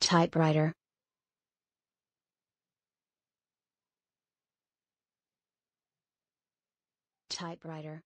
Typewriter. Typewriter.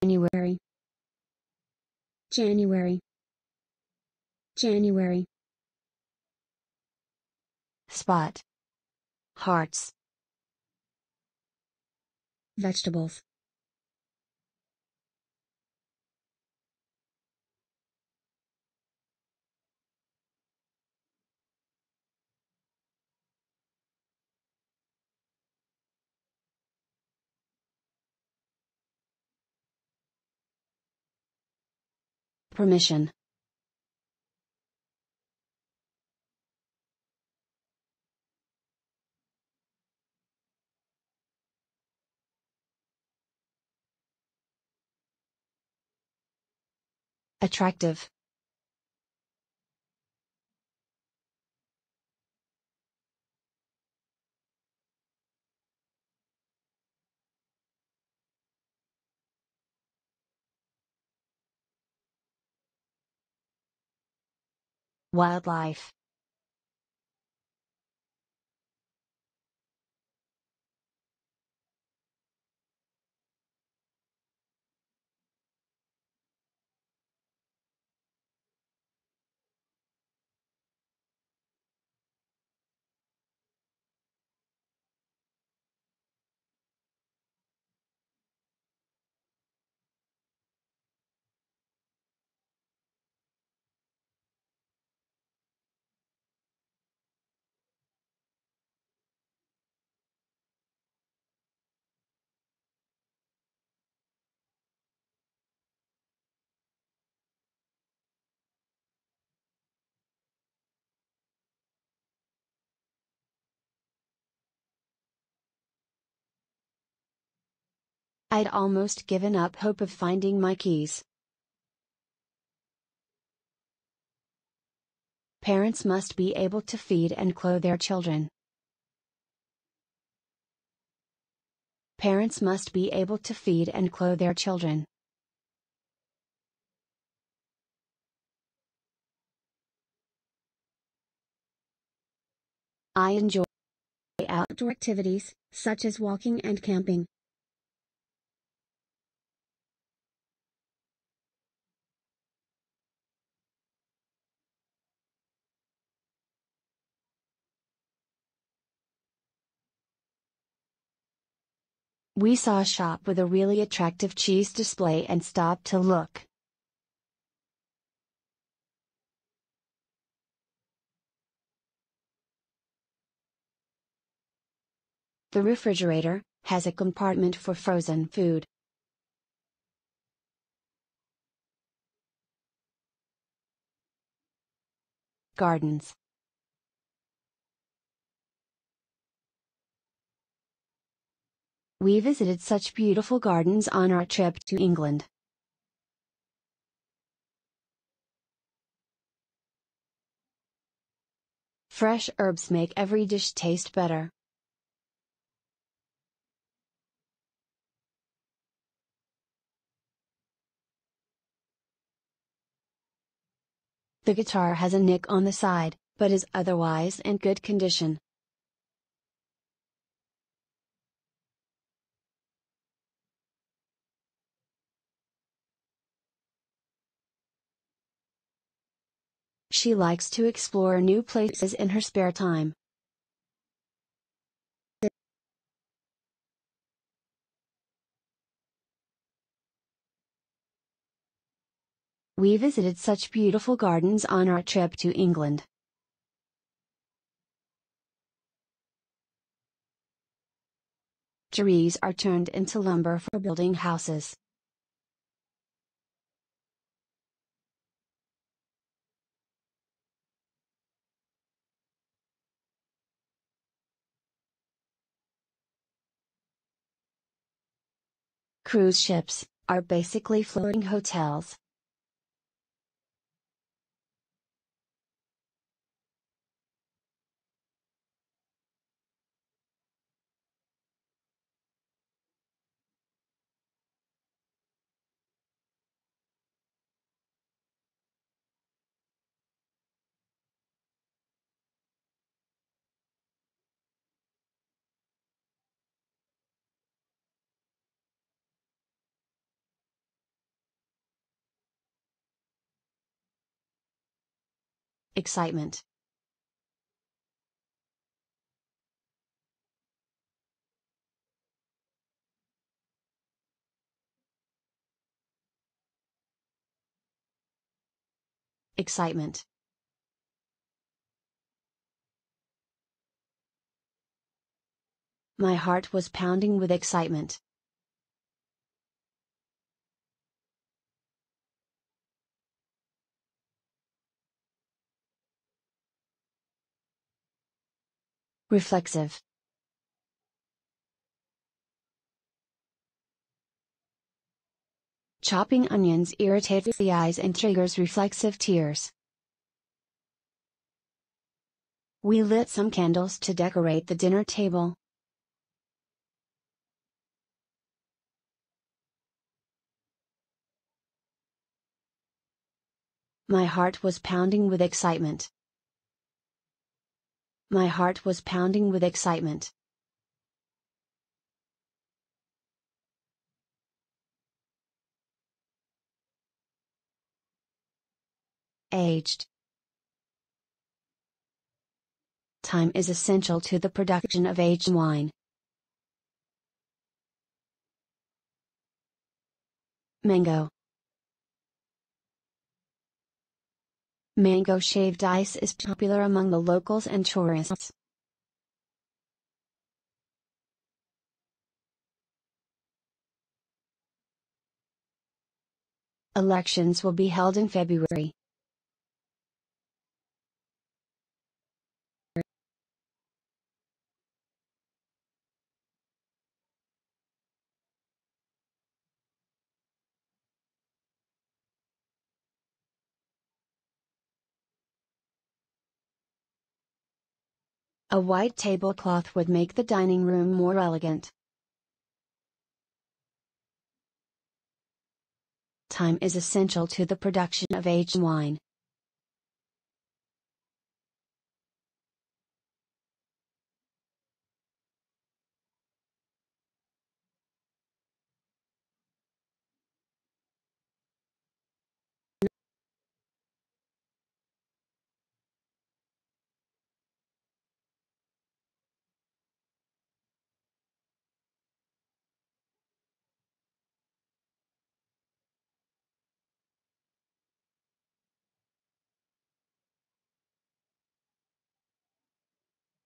January. January. January. Spot. Hearts. Vegetables. Permission. Attractive. Wildlife. I'd almost given up hope of finding my keys. Parents must be able to feed and clothe their children. Parents must be able to feed and clothe their children. I enjoy outdoor activities, such as walking and camping. We saw a shop with a really attractive cheese display and stopped to look. The refrigerator has a compartment for frozen food. gardens. We visited such beautiful gardens on our trip to England. Fresh herbs make every dish taste better. The guitar has a nick on the side, but is otherwise in good condition. She likes to explore new places in her spare time. We visited such beautiful gardens on our trip to England. Trees are turned into lumber for building houses. Cruise ships are basically floating hotels. Excitement. Excitement. My heart was pounding with excitement. Reflexive. Chopping onions irritates the eyes and triggers reflexive tears. We lit some candles to decorate the dinner table. My heart was pounding with excitement. My heart was pounding with excitement. Aged. Time is essential to the production of aged wine. Mango. Mango shaved ice is popular among the locals and tourists. Elections will be held in February. A white tablecloth would make the dining room more elegant. Time is essential to the production of aged wine.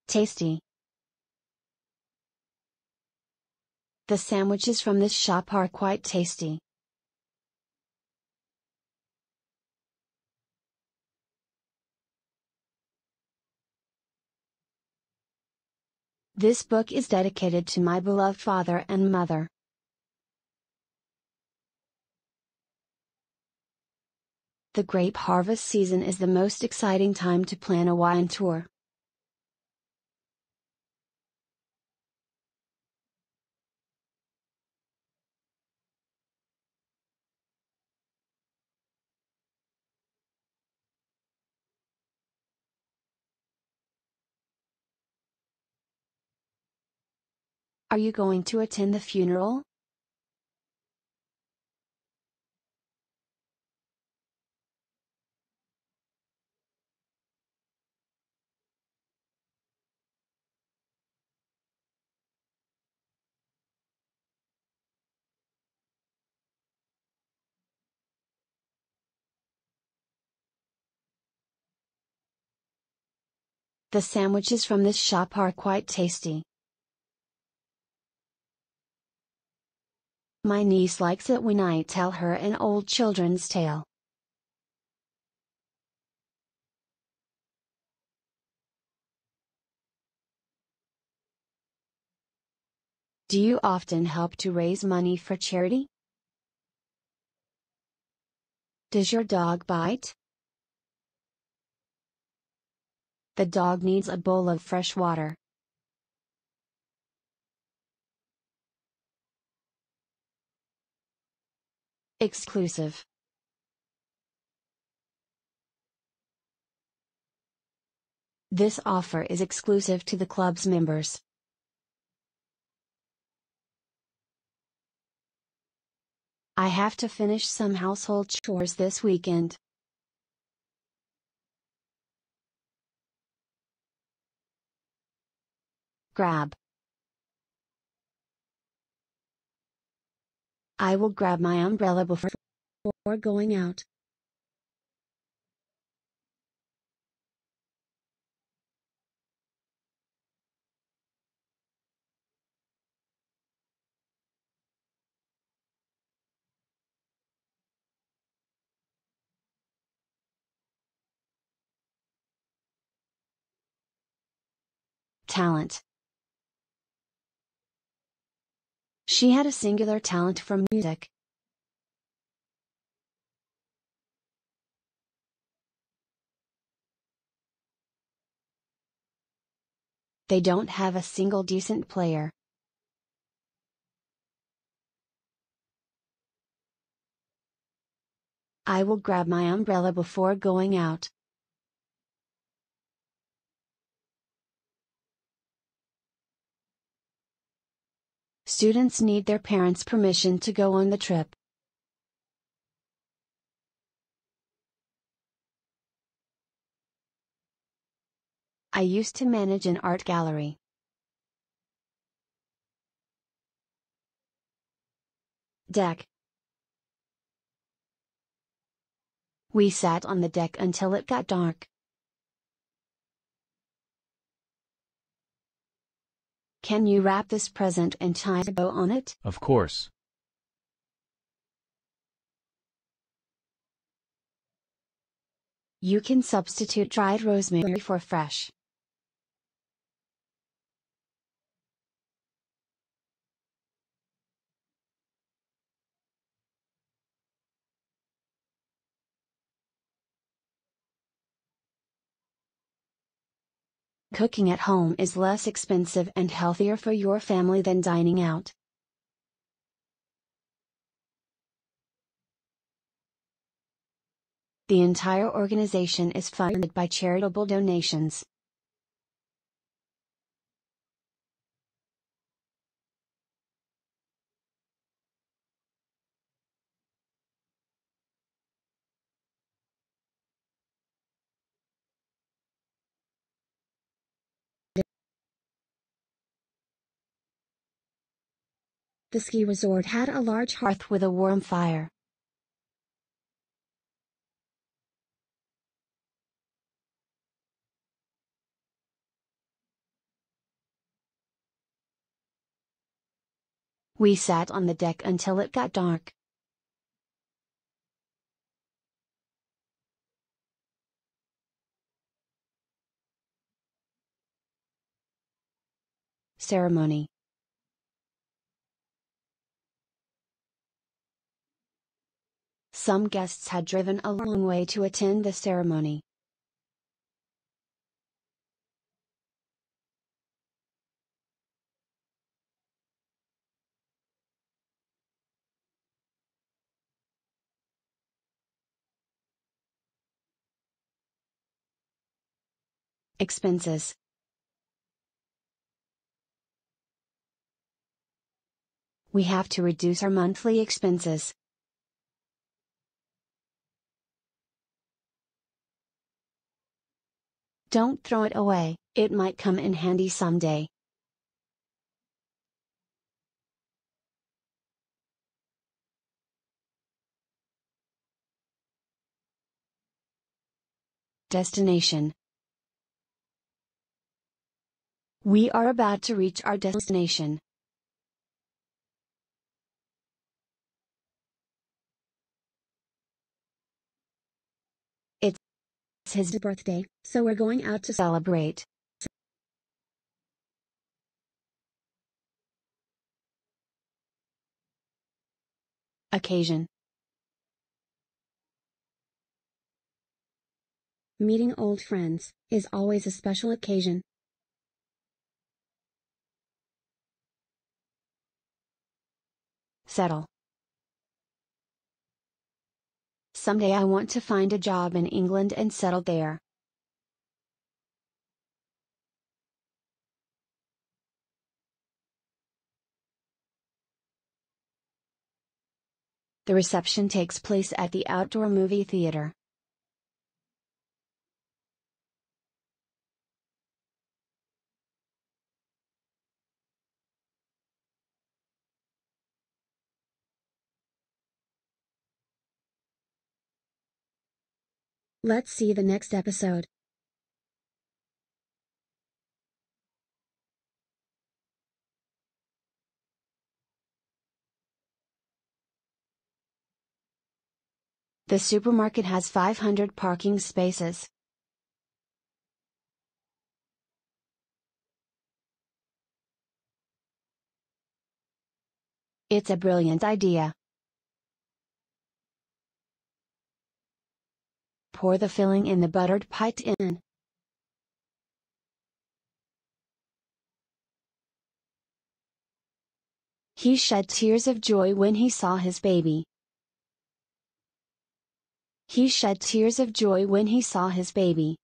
Tasty. The sandwiches from this shop are quite tasty. This book is dedicated to my beloved father and mother. The grape harvest season is the most exciting time to plan a wine tour. Are you going to attend the funeral? The sandwiches from this shop are quite tasty. My niece likes it when I tell her an old children's tale. Do you often help to raise money for charity? Does your dog bite? The dog needs a bowl of fresh water. Exclusive. This offer is exclusive to the club's members. I have to finish some household chores this weekend. Grab. I will grab my umbrella before going out. Talent. She had a singular talent for music. They don't have a single decent player. I will grab my umbrella before going out. Students need their parents' permission to go on the trip. I used to manage an art gallery. Deck. We sat on the deck until it got dark. Can you wrap this present and tie a bow on it? Of course. You can substitute dried rosemary for fresh. Cooking at home is less expensive and healthier for your family than dining out. The entire organization is funded by charitable donations. The ski resort had a large hearth with a warm fire. We sat on the deck until it got dark. ceremony. Some guests had driven a long way to attend the ceremony. Expenses. We have to reduce our monthly expenses. Don't throw it away, it might come in handy someday. Destination. We are about to reach our destination. It's his birthday, so we're going out to celebrate. Occasion. Meeting old friends is always a special occasion. Settle. Someday I want to find a job in England and settle there. The reception takes place at the outdoor movie theater. Let's see the next episode. The supermarket has 500 parking spaces. It's a brilliant idea. Pour the filling in the buttered Part9. He shed tears of joy when he saw his baby. He shed tears of joy when he saw his baby.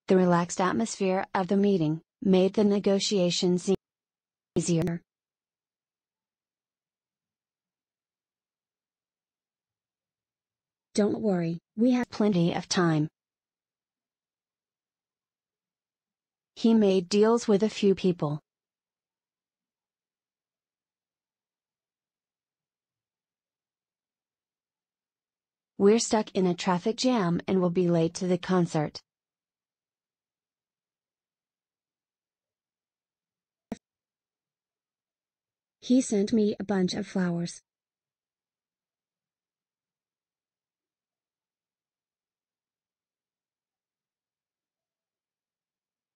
The relaxed atmosphere of the meeting made the negotiations easier. Don't worry, we have plenty of time. He made deals with a few people. We're stuck in a traffic jam and will be late to the concert. He sent me a bunch of flowers.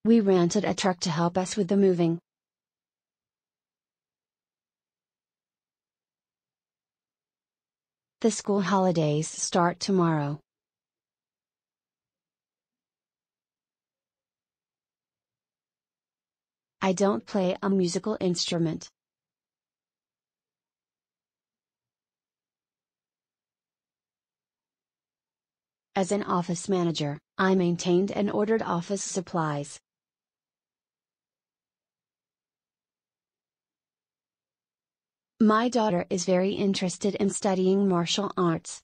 We rented a truck to help us with the moving. The school holidays start tomorrow. I don't play a musical instrument. As an office manager, I maintained and ordered office supplies. My daughter is very interested in studying martial arts.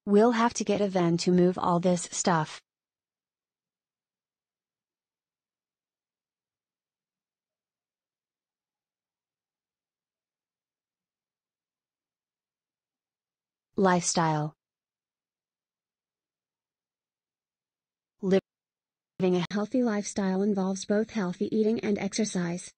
We'll have to get a van to move all this stuff. Lifestyle. Living a healthy lifestyle involves both healthy eating and exercise.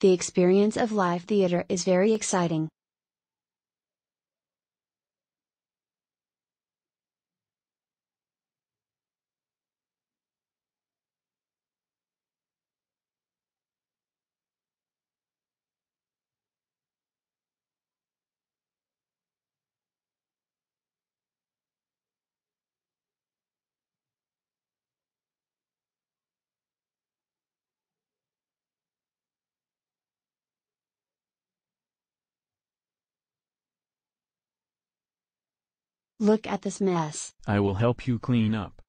The experience of live theater is very exciting. Look at this mess. I will help you clean up.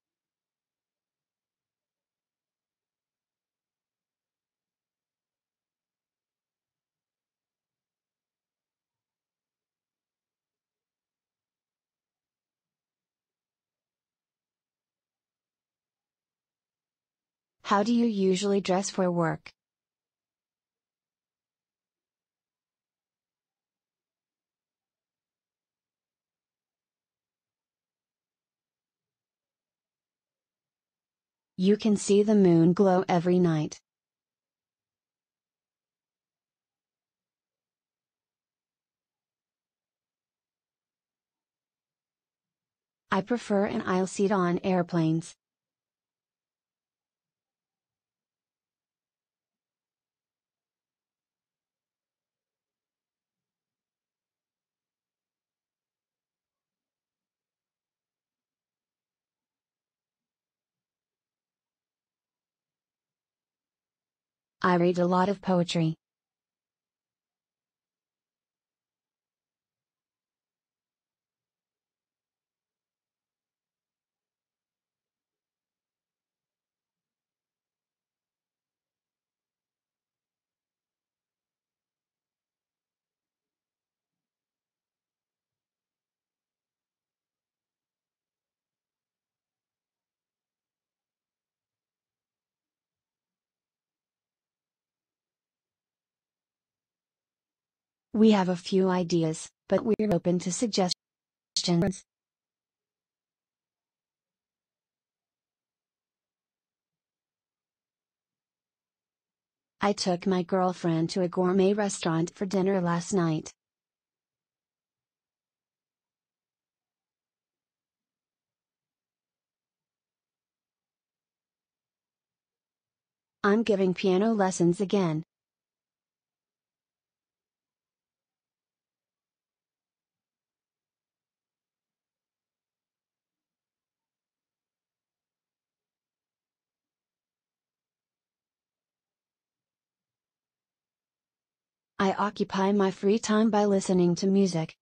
How do you usually dress for work? You can see the moon glow every night. I prefer an aisle seat on airplanes. I read a lot of poetry. We have a few ideas, but we're open to suggestions. I took my girlfriend to a gourmet restaurant for dinner last night. I'm giving piano lessons again. I occupy my free time by listening to music.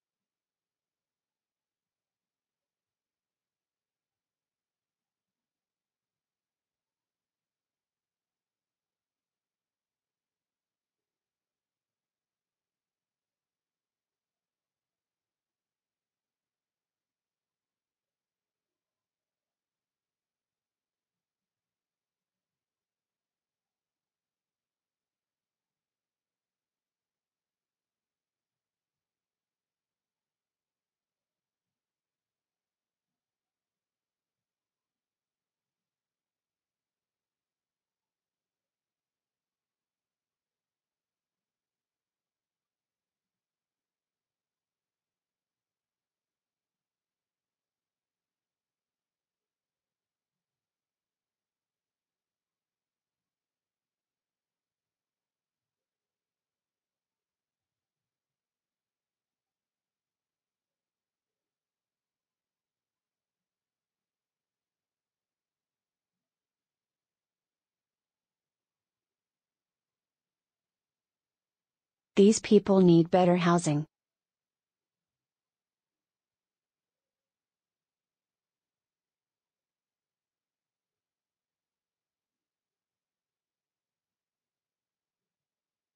These people need better housing.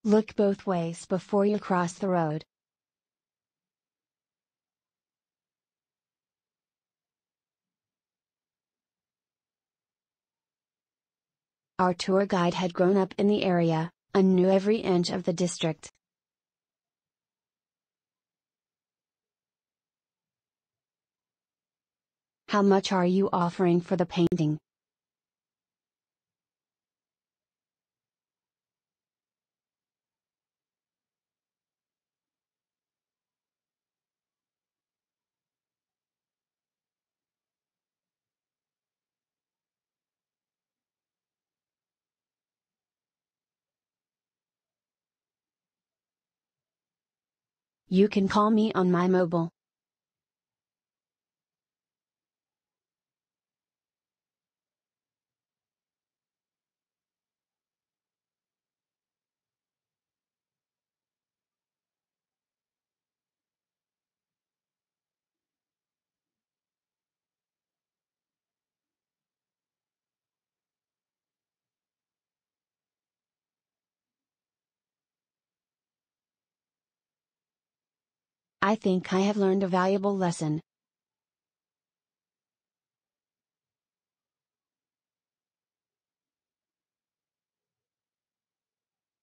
Look both ways before you cross the road. Our tour guide had grown up in the area, and knew every inch of the district. How much are you offering for the painting? You can call me on my mobile. I think I have learned a valuable lesson.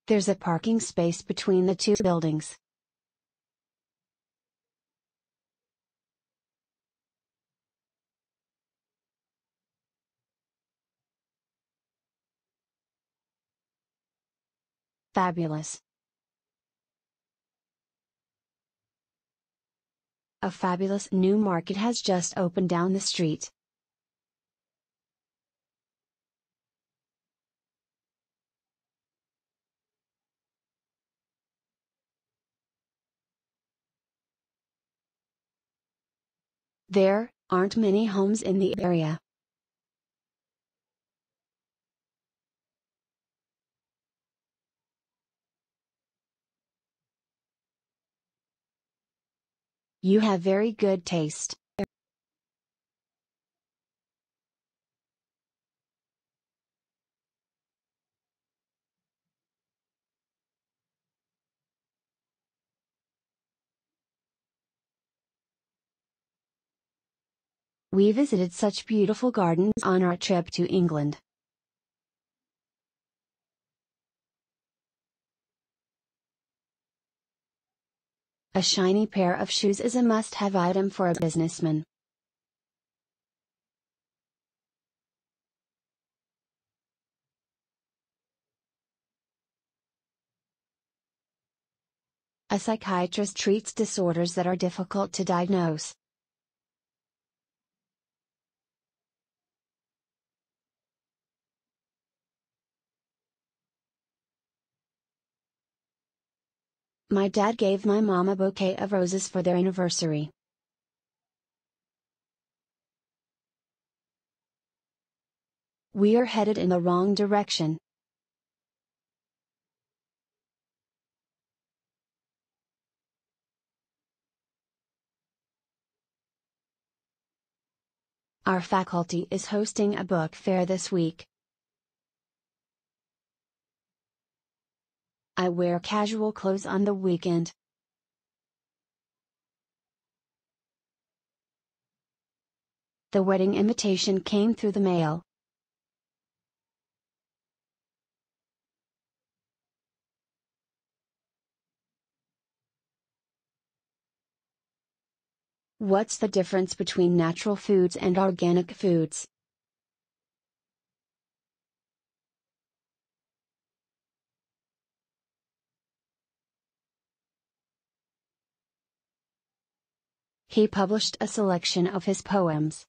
There's a parking space between the two buildings. Fabulous. A fabulous new market has just opened down the street. There aren't many homes in the area. You have very good taste. We visited such beautiful gardens on our trip to England. A shiny pair of shoes is a must-have item for a businessman. A psychiatrist treats disorders that are difficult to diagnose. My dad gave my mom a bouquet of roses for their anniversary. We are headed in the wrong direction. Our faculty is hosting a book fair this week. I wear casual clothes on the weekend. The wedding invitation came through the mail. What's the difference between natural foods and organic foods? He published a selection of his poems.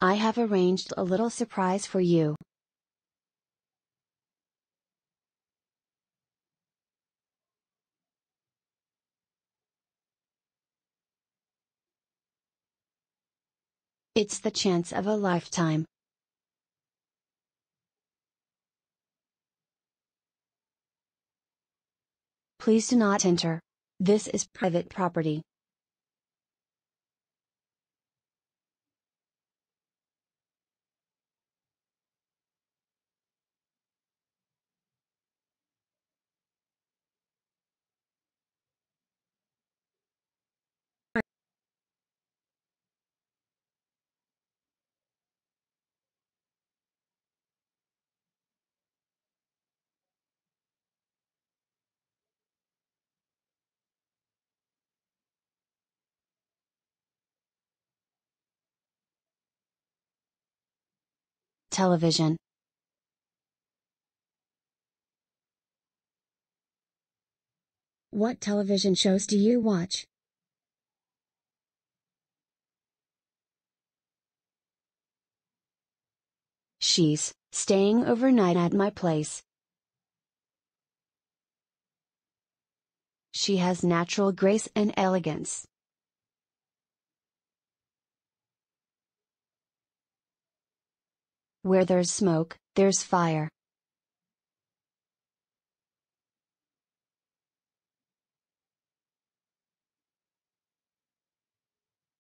I have arranged a little surprise for you. It's the chance of a lifetime. Please do not enter. This is private property. Television. What television shows do you watch? She's staying overnight at my place. She has natural grace and elegance. Where there's smoke, there's fire.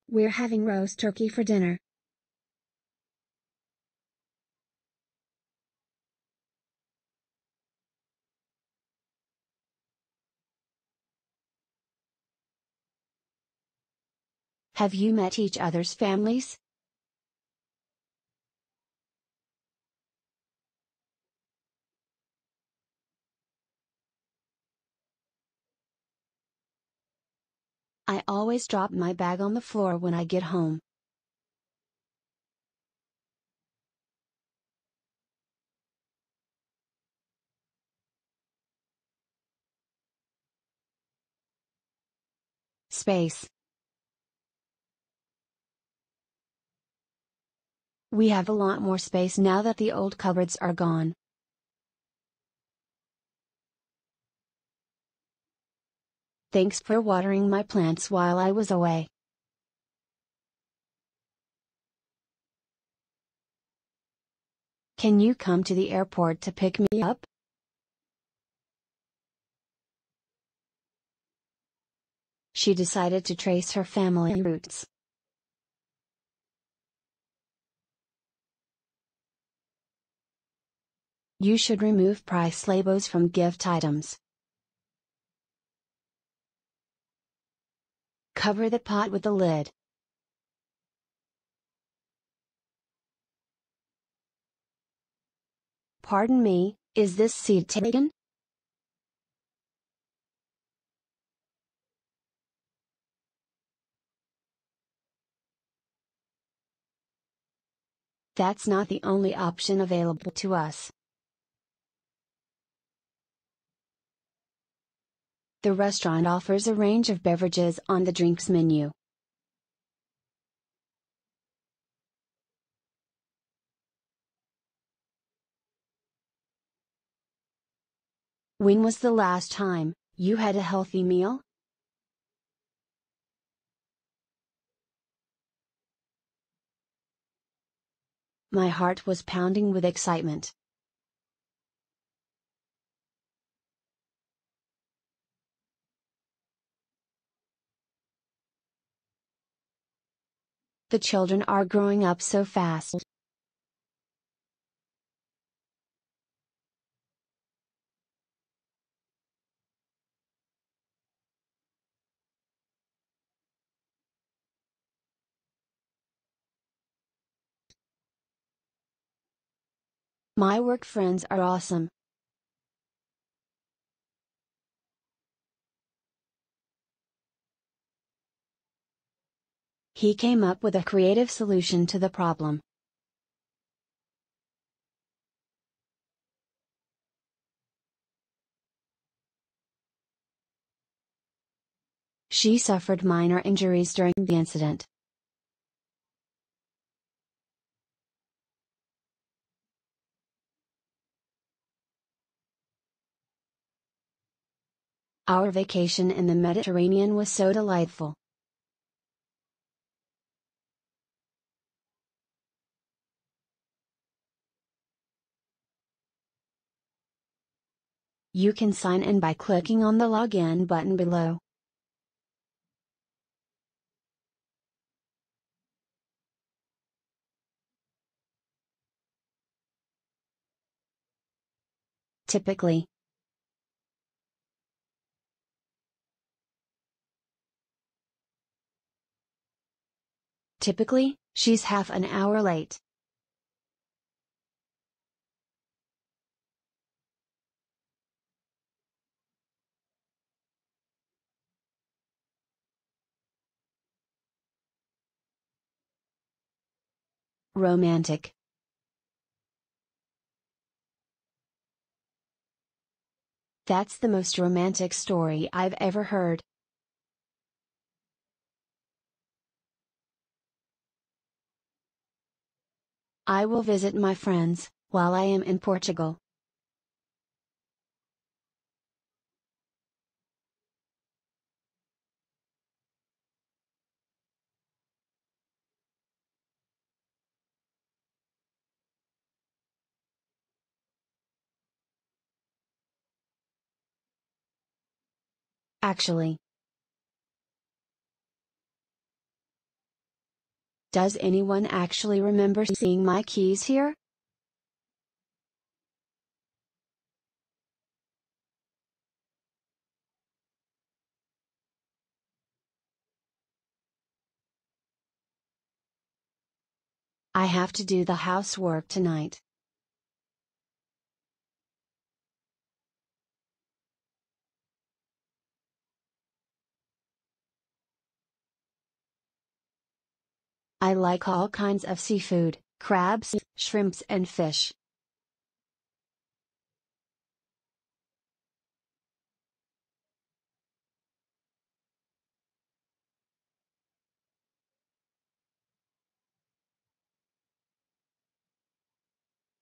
We're having roast turkey for dinner. Have you met each other's families? I always drop my bag on the floor when I get home. Space. We have a lot more space now that the old cupboards are gone. Thanks for watering my plants while I was away. Can you come to the airport to pick me up? She decided to trace her family roots. You should remove price labels from gift items. Cover the pot with the lid. Pardon me, is this seat taken? That's not the only option available to us. The restaurant offers a range of beverages on the drinks menu. When was the last time you had a healthy meal? My heart was pounding with excitement. The children are growing up so fast. My work friends are awesome. He came up with a creative solution to the problem. She suffered minor injuries during the incident. Our vacation in the Mediterranean was so delightful. You can sign in by clicking on the login button below. Typically. Typically, she's half an hour late. Romantic. That's the most romantic story I've ever heard. I will visit my friends while I am in Portugal. Actually. Does anyone actually remember seeing my keys here? I have to do the housework tonight. I like all kinds of seafood, crabs, shrimps and fish.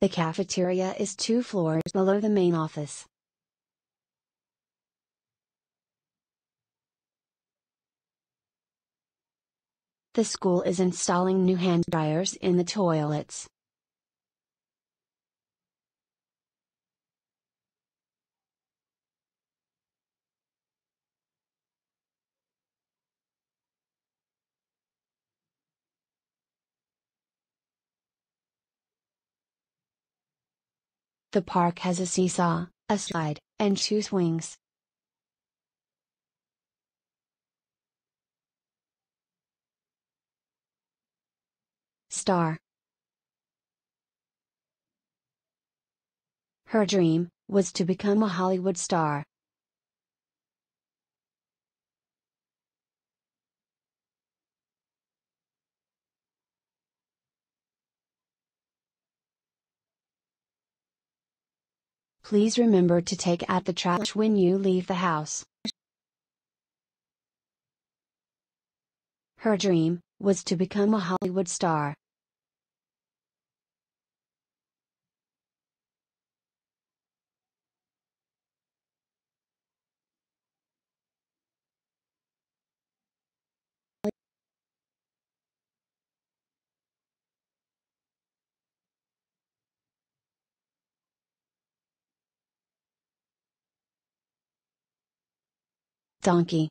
The cafeteria is 2 floors below the main office. The school is installing new hand dryers in the toilets. The park has a seesaw, a slide, and 2 swings. Star. Her dream was to become a Hollywood star. Please remember to take out the trash when you leave the house. Her dream was to become a Hollywood star. Donkey.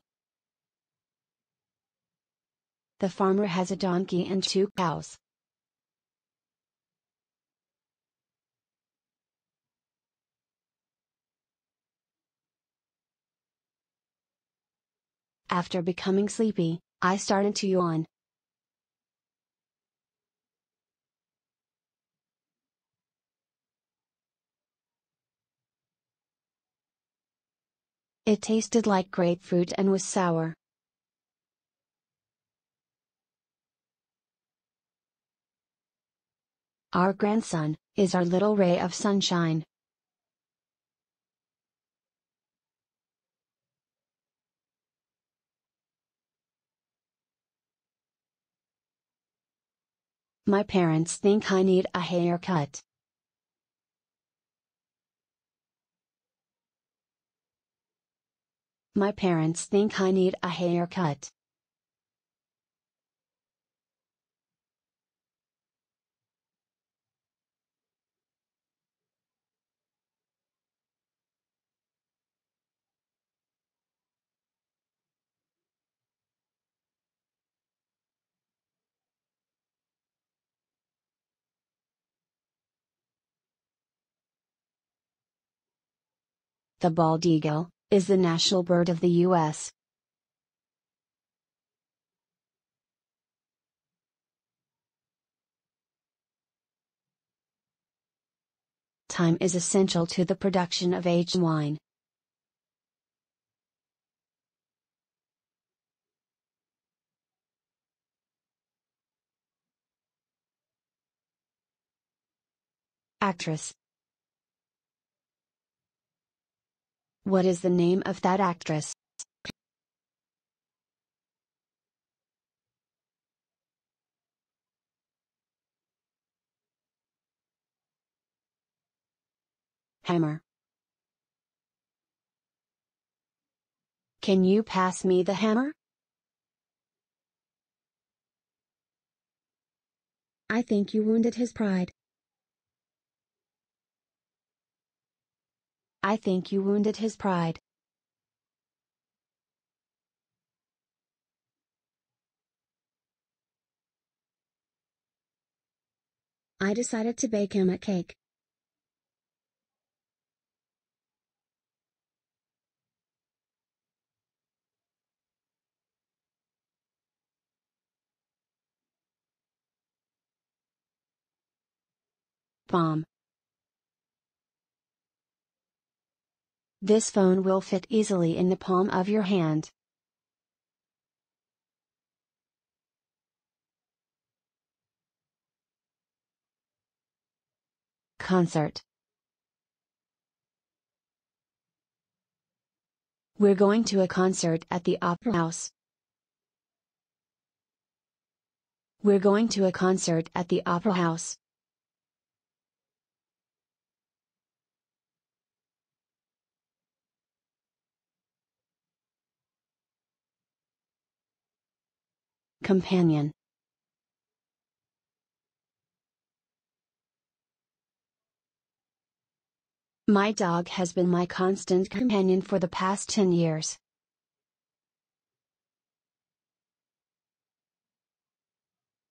The farmer has a donkey and 2 cows. After becoming sleepy, I started to yawn. It tasted like grapefruit and was sour. Our grandson is our little ray of sunshine. My parents think I need a haircut. My parents think I need a haircut. The bald eagle is the national bird of the U.S. Time is essential to the production of aged wine. Actress. What is the name of that actress? Hammer. Can you pass me the hammer? I think you wounded his pride. I think you wounded his pride. I decided to bake him a cake. Bomb. This phone will fit easily in the palm of your hand. Concert. We're going to a concert at the Opera House. We're going to a concert at the Opera House. Companion. My dog has been my constant companion for the past 10 years.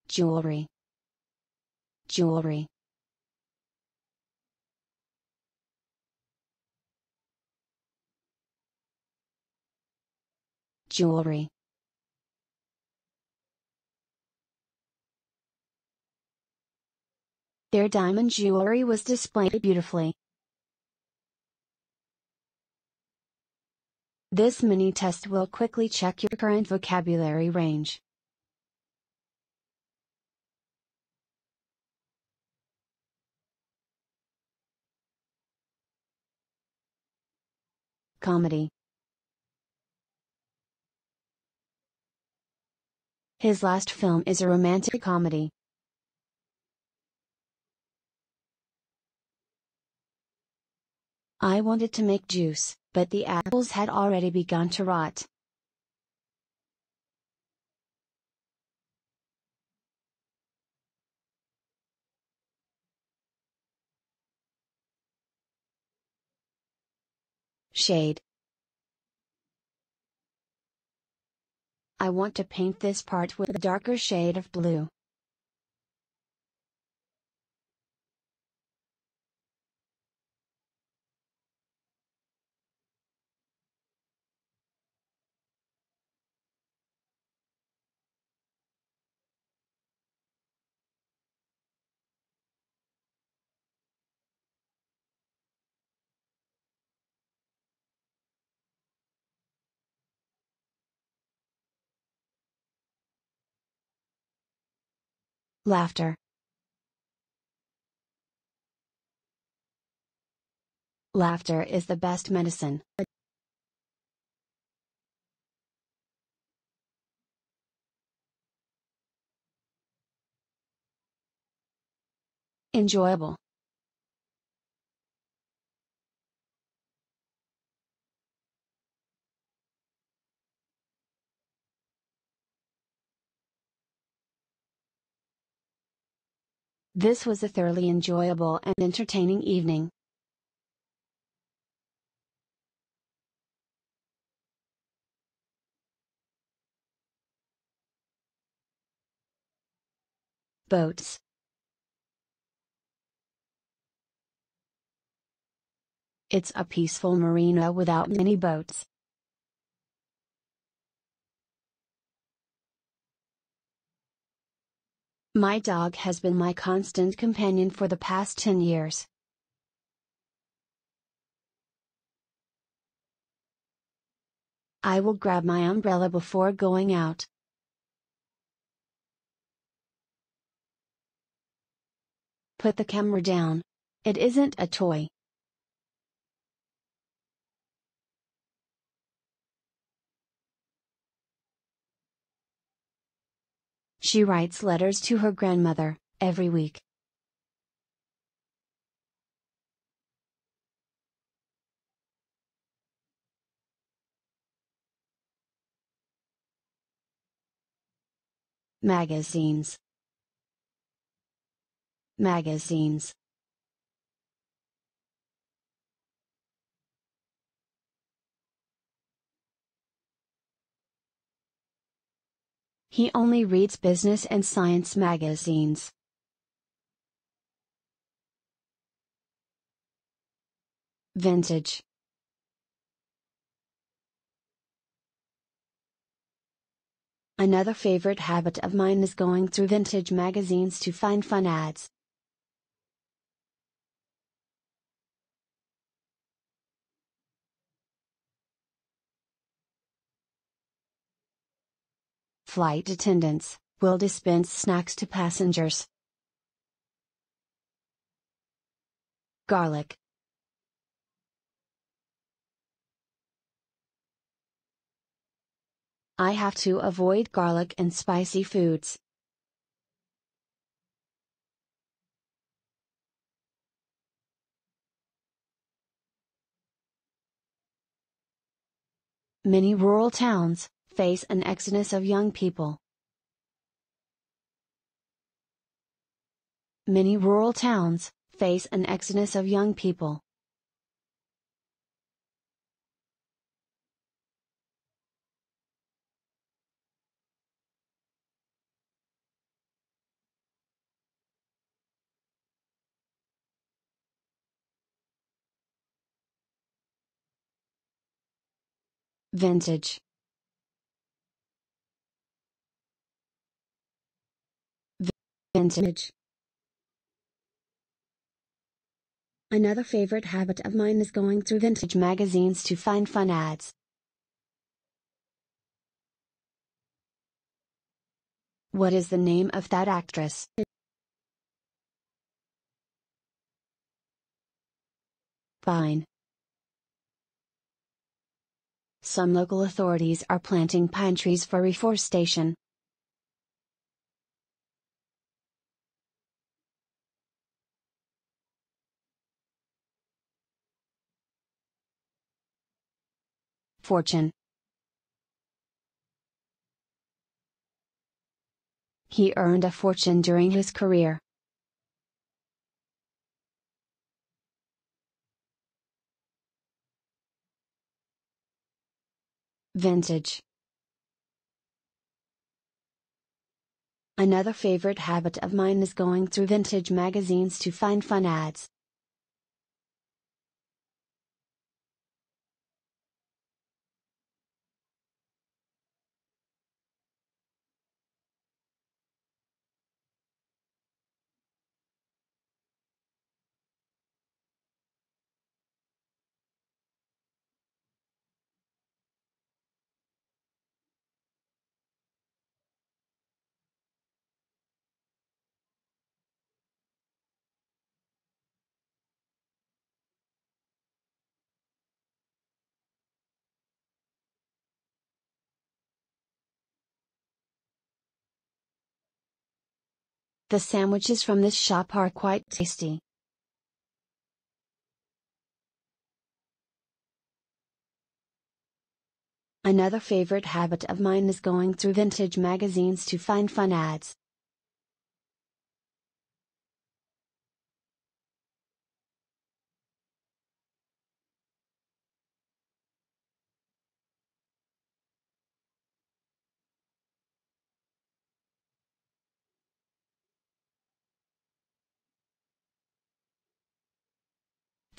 Jewelry. Jewelry. Jewelry. Their diamond jewelry was displayed beautifully. This mini test will quickly check your current vocabulary range. Comedy. His last film is a romantic comedy. I wanted to make juice, but the apples had already begun to rot. Shade. I want to paint this part with a darker shade of blue. Laughter. Laughter is the best medicine. Enjoyable. This was a thoroughly enjoyable and entertaining evening. Boats. It's a peaceful marina without many boats. My dog has been my constant companion for the past 10 years. I will grab my umbrella before going out. Put the camera down. It isn't a toy. She writes letters to her grandmother, every week. Magazines. Magazines. He only reads business and science magazines. Vintage. Another favorite habit of mine is going through vintage magazines to find fun ads. Flight attendants will dispense snacks to passengers. Garlic. I have to avoid garlic and spicy foods. Many rural towns face an exodus of young people. Many rural towns face an exodus of young people. Vintage. Vintage. Another favorite habit of mine is going through vintage magazines to find fun ads. What is the name of that actress? Fine. Some local authorities are planting pine trees for reforestation. Fortune. He earned a fortune during his career. Vintage. Another favorite habit of mine is going through vintage magazines to find fun ads. The sandwiches from this shop are quite tasty. Another favorite habit of mine is going through vintage magazines to find fun ads.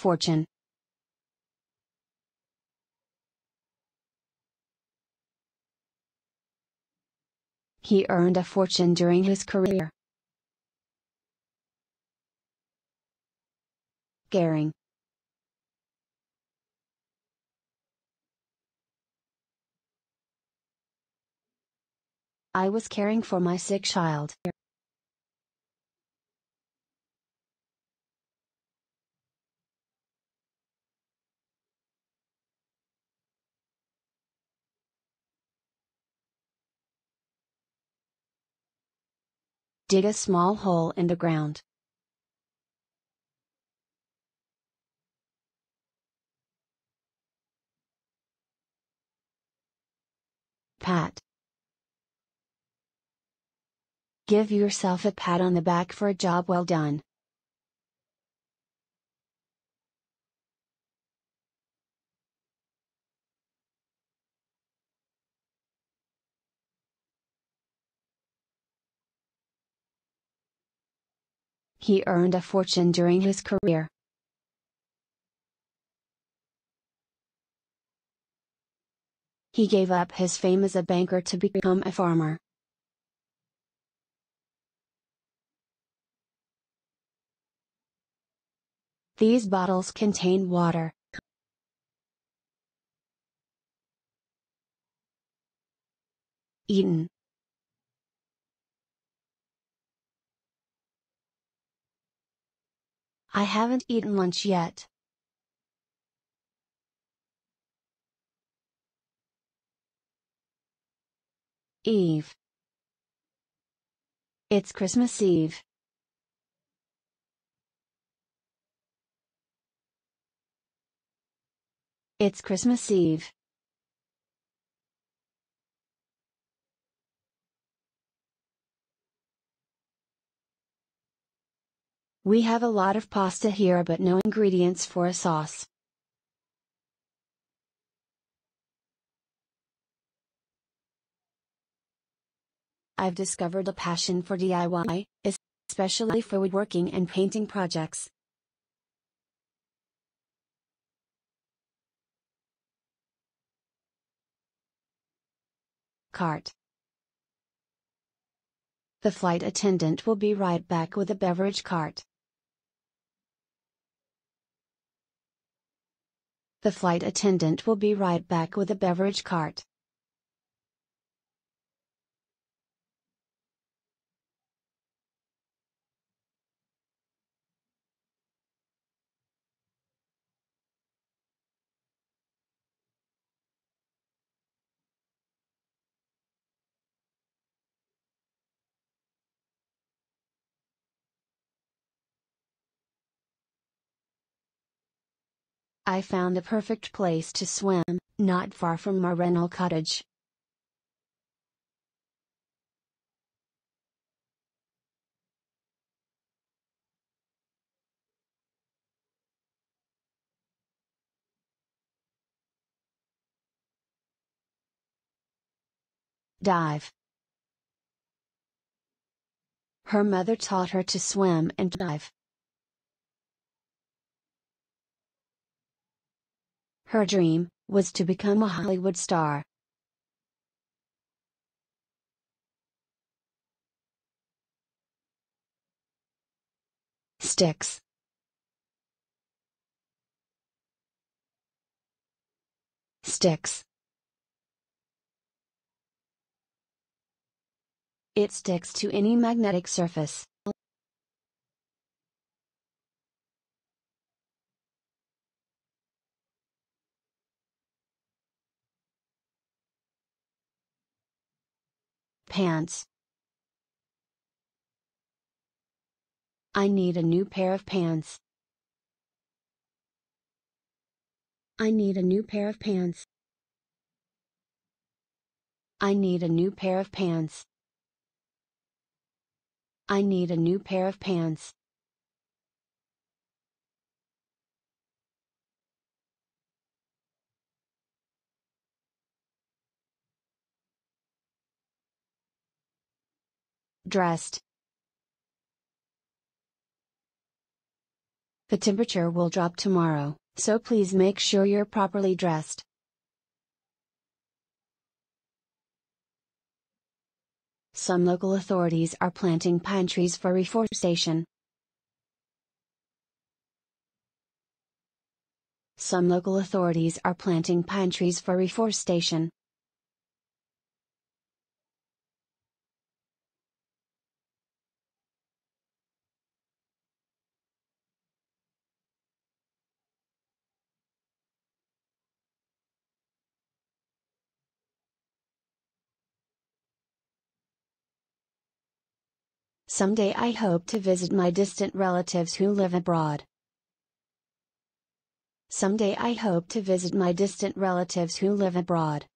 fortune. He earned a fortune during his career. Caring. I was caring for my sick child. Dig a small hole in the ground. Pat. Give yourself a pat on the back for a job well done. He earned a fortune during his career. He gave up his fame as a banker to become a farmer. These bottles contain water. Eaten. I haven't eaten lunch yet. Eve. It's Christmas Eve. It's Christmas Eve. We have a lot of pasta here but no ingredients for a sauce. I've discovered a passion for DIY, especially for woodworking and painting projects. Cart. The flight attendant will be right back with a beverage cart. The flight attendant will be right back with a beverage cart. I found the perfect place to swim, not far from our rental cottage. Dive. Her mother taught her to swim and dive. Her dream was to become a Hollywood star. Sticks. Sticks. It sticks to any magnetic surface. Pants. I need a new pair of pants. I need a new pair of pants. I need a new pair of pants. I need a new pair of pants. Dressed. The temperature will drop tomorrow, so please make sure you're properly dressed. Some local authorities are planting pine trees for reforestation. Some local authorities are planting pine trees for reforestation. Someday I hope to visit my distant relatives who live abroad. Someday I hope to visit my distant relatives who live abroad.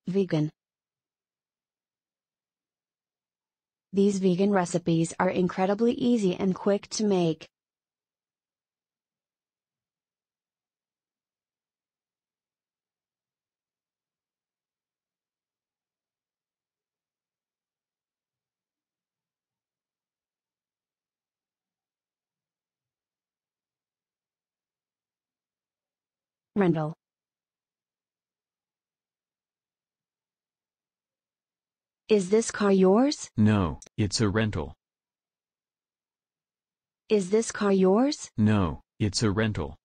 Vegan. These vegan recipes are incredibly easy and quick to make. Rental. Is this car yours? No, it's a rental. Is this car yours? No, it's a rental.